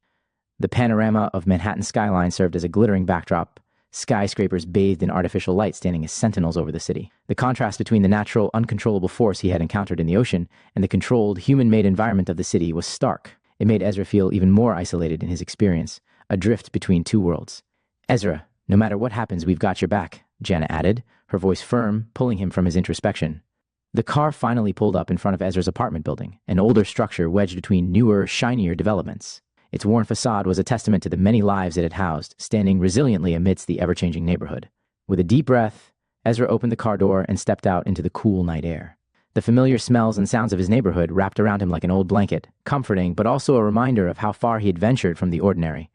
Speaker 1: The panorama of Manhattan's skyline served as a glittering backdrop, skyscrapers bathed in artificial light standing as sentinels over the city. The contrast between the natural, uncontrollable force he had encountered in the ocean and the controlled, human-made environment of the city was stark. It made Ezra feel even more isolated in his experience, adrift between two worlds. "Ezra, no matter what happens, we've got your back," Jana added, her voice firm, pulling him from his introspection. The car finally pulled up in front of Ezra's apartment building, an older structure wedged between newer, shinier developments. Its worn facade was a testament to the many lives it had housed, standing resiliently amidst the ever-changing neighborhood. With a deep breath, Ezra opened the car door and stepped out into the cool night air. The familiar smells and sounds of his neighborhood wrapped around him like an old blanket, comforting but also a reminder of how far he had ventured from the ordinary.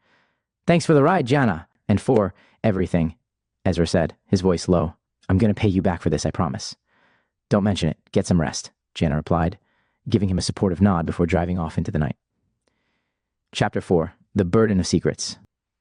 Speaker 1: "Thanks for the ride, Jana, and for everything," Ezra said, his voice low. "I'm going to pay you back for this, I promise." "Don't mention it. Get some rest," Jana replied, giving him a supportive nod before driving off into the night. Chapter 4. The Burden of Secrets.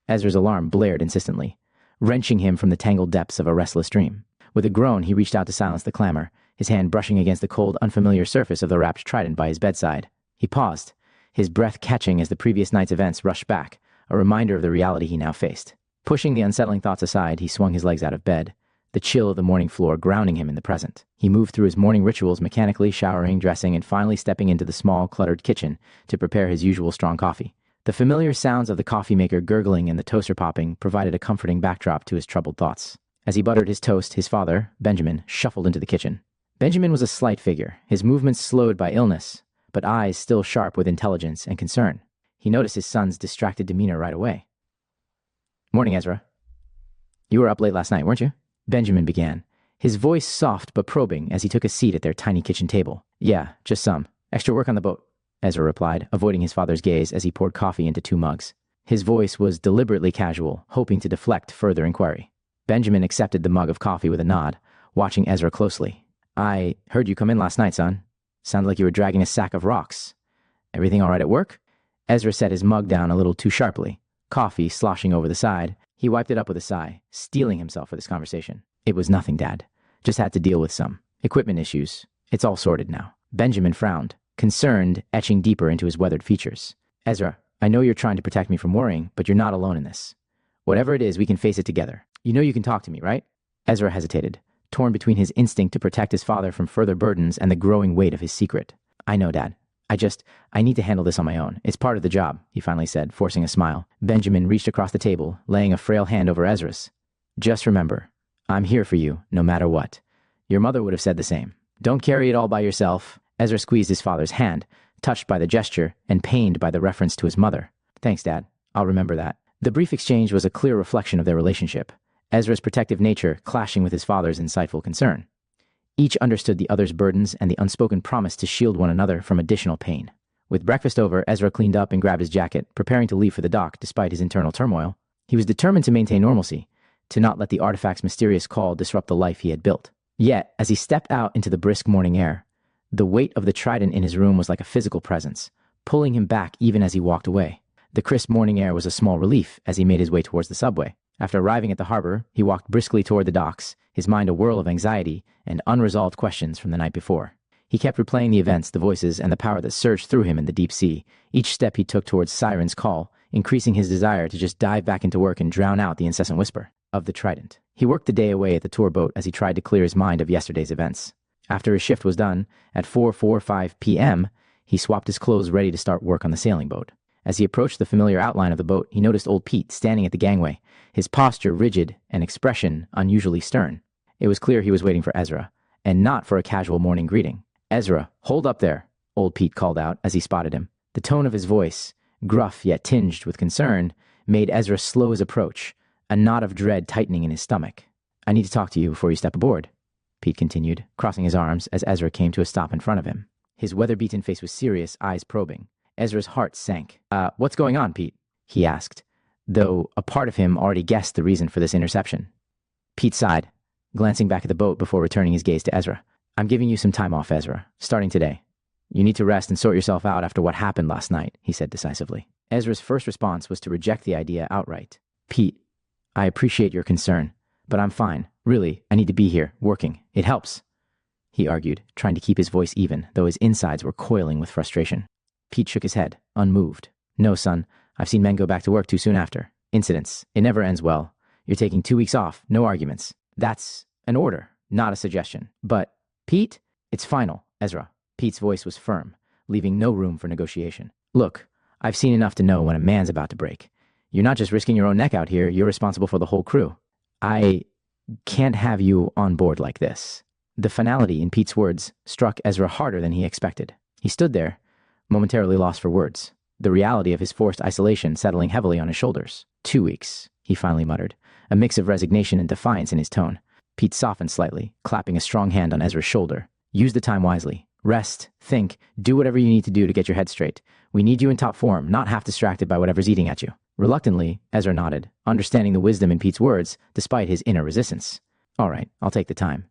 Speaker 1: Ezra's alarm blared insistently, wrenching him from the tangled depths of a restless dream. With a groan, he reached out to silence the clamor, his hand brushing against the cold, unfamiliar surface of the wrapped trident by his bedside. He paused, his breath catching as the previous night's events rushed back, a reminder of the reality he now faced. Pushing the unsettling thoughts aside, he swung his legs out of bed, the chill of the morning floor grounding him in the present. He moved through his morning rituals mechanically, showering, dressing, and finally stepping into the small, cluttered kitchen to prepare his usual strong coffee. The familiar sounds of the coffee maker gurgling and the toaster popping provided a comforting backdrop to his troubled thoughts. As he buttered his toast, his father, Benjamin, shuffled into the kitchen. Benjamin was a slight figure, his movements slowed by illness, but eyes still sharp with intelligence and concern. He noticed his son's distracted demeanor right away. "Morning, Ezra. You were up late last night, weren't you?" Benjamin began, his voice soft but probing as he took a seat at their tiny kitchen table. "Yeah, just some. Extra work on the boat," Ezra replied, avoiding his father's gaze as he poured coffee into 2 mugs. His voice was deliberately casual, hoping to deflect further inquiry. Benjamin accepted the mug of coffee with a nod, watching Ezra closely. I heard you come in last night, son. Sounded like you were dragging a sack of rocks. Everything all right at work? Ezra set his mug down a little too sharply, coffee sloshing over the side. He wiped it up with a sigh, steeling himself for this conversation. It was nothing, Dad. Just had to deal with some equipment issues. It's all sorted now. Benjamin frowned, concerned etching deeper into his weathered features. Ezra, I know you're trying to protect me from worrying, but you're not alone in this. Whatever it is, we can face it together. You know you can talk to me, right? Ezra hesitated, torn between his instinct to protect his father from further burdens and the growing weight of his secret. I know, Dad. I need to handle this on my own. It's part of the job, he finally said, forcing a smile. Benjamin reached across the table, laying a frail hand over Ezra's. Just remember, I'm here for you, no matter what. Your mother would have said the same. Don't carry it all by yourself. Ezra squeezed his father's hand, touched by the gesture and pained by the reference to his mother. Thanks, Dad. I'll remember that. The brief exchange was a clear reflection of their relationship, Ezra's protective nature clashing with his father's insightful concern. Each understood the other's burdens and the unspoken promise to shield one another from additional pain. With breakfast over, Ezra cleaned up and grabbed his jacket, preparing to leave for the dock despite his internal turmoil. He was determined to maintain normalcy, to not let the artifact's mysterious call disrupt the life he had built. Yet, as he stepped out into the brisk morning air, the weight of the trident in his room was like a physical presence, pulling him back even as he walked away. The crisp morning air was a small relief as he made his way towards the subway. After arriving at the harbor, he walked briskly toward the docks, his mind a whirl of anxiety and unresolved questions from the night before. He kept replaying the events, the voices, and the power that surged through him in the deep sea. Each step he took towards Siren's call, increasing his desire to just dive back into work and drown out the incessant whisper of the trident. He worked the day away at the tour boat as he tried to clear his mind of yesterday's events. After his shift was done, at 4:45 p.m., he swapped his clothes ready to start work on the sailing boat. As he approached the familiar outline of the boat, he noticed old Pete standing at the gangway, his posture rigid and expression unusually stern. It was clear he was waiting for Ezra, and not for a casual morning greeting. Ezra, hold up there, old Pete called out as he spotted him. The tone of his voice, gruff yet tinged with concern, made Ezra slow his approach, a knot of dread tightening in his stomach. I need to talk to you before you step aboard, Pete continued, crossing his arms as Ezra came to a stop in front of him. His weather-beaten face was serious, eyes probing. Ezra's heart sank. What's going on, Pete? He asked, though a part of him already guessed the reason for this interception. Pete sighed, glancing back at the boat before returning his gaze to Ezra. I'm giving you some time off, Ezra, starting today. You need to rest and sort yourself out after what happened last night, he said decisively. Ezra's first response was to reject the idea outright. Pete, I appreciate your concern, but I'm fine. Really, I need to be here, working. It helps, he argued, trying to keep his voice even, though his insides were coiling with frustration. Pete shook his head, unmoved. No, son, I've seen men go back to work too soon after. Incidents. It never ends well. You're taking 2 weeks off, no arguments. That's an order, not a suggestion. But, Pete, it's final, Ezra. Pete's voice was firm, leaving no room for negotiation. Look, I've seen enough to know when a man's about to break. You're not just risking your own neck out here, you're responsible for the whole crew. I can't have you on board like this. The finality in Pete's words struck Ezra harder than he expected. He stood there, momentarily lost for words, the reality of his forced isolation settling heavily on his shoulders. 2 weeks, he finally muttered, a mix of resignation and defiance in his tone. Pete softened slightly, clapping a strong hand on Ezra's shoulder. Use the time wisely. Rest, think, do whatever you need to do to get your head straight. We need you in top form, not half distracted by whatever's eating at you. Reluctantly, Ezra nodded, understanding the wisdom in Pete's words, despite his inner resistance. All right, I'll take the time.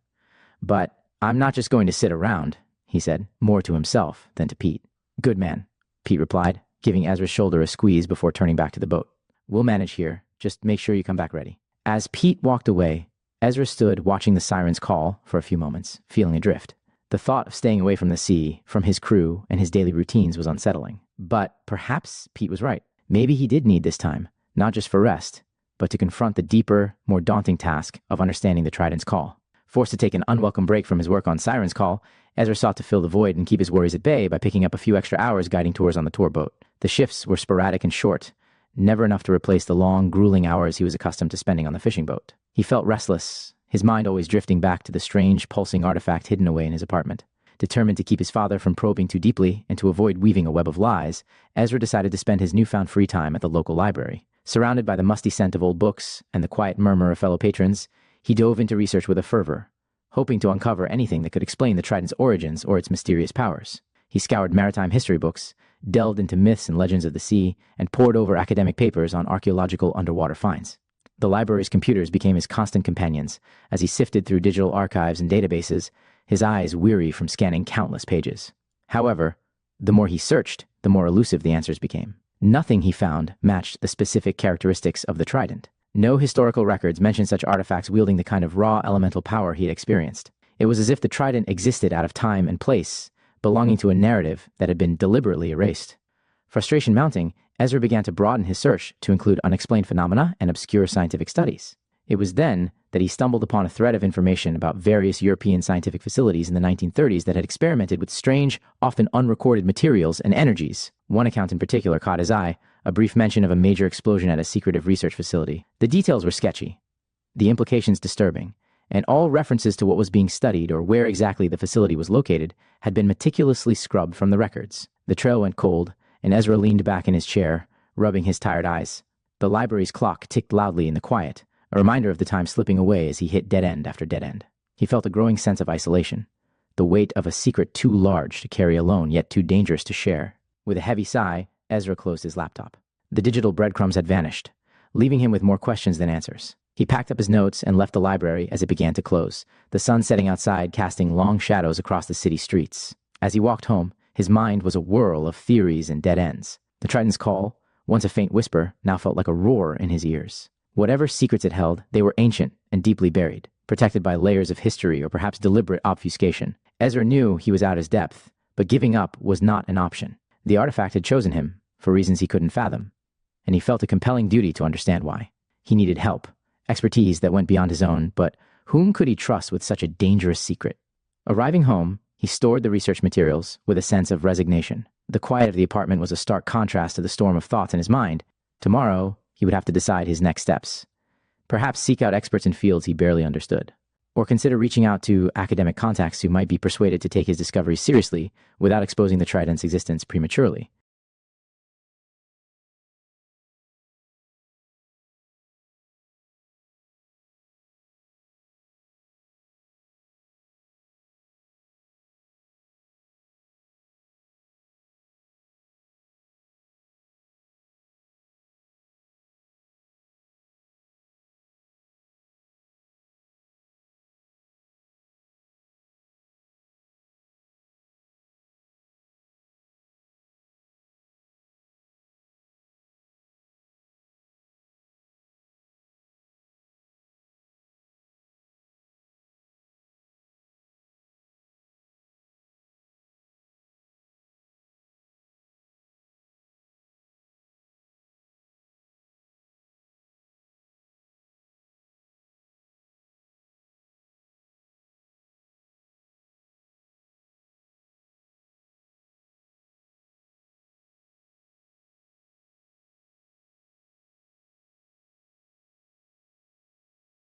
Speaker 1: But I'm not just going to sit around, he said, more to himself than to Pete. Good man, Pete replied, giving Ezra's shoulder a squeeze before turning back to the boat. We'll manage here. Just make sure you come back ready. As Pete walked away, Ezra stood watching the siren's call for a few moments, feeling adrift. The thought of staying away from the sea, from his crew, and his daily routines was unsettling. But perhaps Pete was right. Maybe he did need this time, not just for rest, but to confront the deeper, more daunting task of understanding the Trident's call. Forced to take an unwelcome break from his work on Siren's Call, Ezra sought to fill the void and keep his worries at bay by picking up a few extra hours guiding tours on the tour boat. The shifts were sporadic and short, never enough to replace the long, grueling hours he was accustomed to spending on the fishing boat. He felt restless, his mind always drifting back to the strange, pulsing artifact hidden away in his apartment. Determined to keep his father from probing too deeply and to avoid weaving a web of lies, Ezra decided to spend his newfound free time at the local library. Surrounded by the musty scent of old books and the quiet murmur of fellow patrons, he dove into research with a fervor, hoping to uncover anything that could explain the Trident's origins or its mysterious powers. He scoured maritime history books, delved into myths and legends of the sea, and pored over academic papers on archaeological underwater finds. The library's computers became his constant companions. As he sifted through digital archives and databases, his eyes weary from scanning countless pages. However, the more he searched, the more elusive the answers became. Nothing he found matched the specific characteristics of the trident. No historical records mentioned such artifacts wielding the kind of raw elemental power he had experienced. It was as if the trident existed out of time and place, belonging to a narrative that had been deliberately erased. Frustration mounting, Ezra began to broaden his search to include unexplained phenomena and obscure scientific studies. It was then that he stumbled upon a thread of information about various European scientific facilities in the 1930s that had experimented with strange, often unrecorded materials and energies. One account in particular caught his eye, a brief mention of a major explosion at a secretive research facility. The details were sketchy, the implications disturbing, and all references to what was being studied or where exactly the facility was located had been meticulously scrubbed from the records. The trail went cold, and Ezra leaned back in his chair, rubbing his tired eyes. The library's clock ticked loudly in the quiet, a reminder of the time slipping away as he hit dead end after dead end. He felt a growing sense of isolation, the weight of a secret too large to carry alone, yet too dangerous to share. With a heavy sigh, Ezra closed his laptop. The digital breadcrumbs had vanished, leaving him with more questions than answers. He packed up his notes and left the library as it began to close, the sun setting outside, casting long shadows across the city streets. As he walked home, his mind was a whirl of theories and dead ends. The trident's call, once a faint whisper, now felt like a roar in his ears. Whatever secrets it held, they were ancient and deeply buried, protected by layers of history or perhaps deliberate obfuscation. Ezra knew he was out his depth, but giving up was not an option. The artifact had chosen him, for reasons he couldn't fathom, and he felt a compelling duty to understand why. He needed help, expertise that went beyond his own, but whom could he trust with such a dangerous secret? Arriving home, he stored the research materials with a sense of resignation. The quiet of the apartment was a stark contrast to the storm of thoughts in his mind. Tomorrow, he would have to decide his next steps. Perhaps seek out experts in fields he barely understood, or consider reaching out to academic contacts who might be persuaded to take his discoveries seriously without exposing the trident's existence prematurely.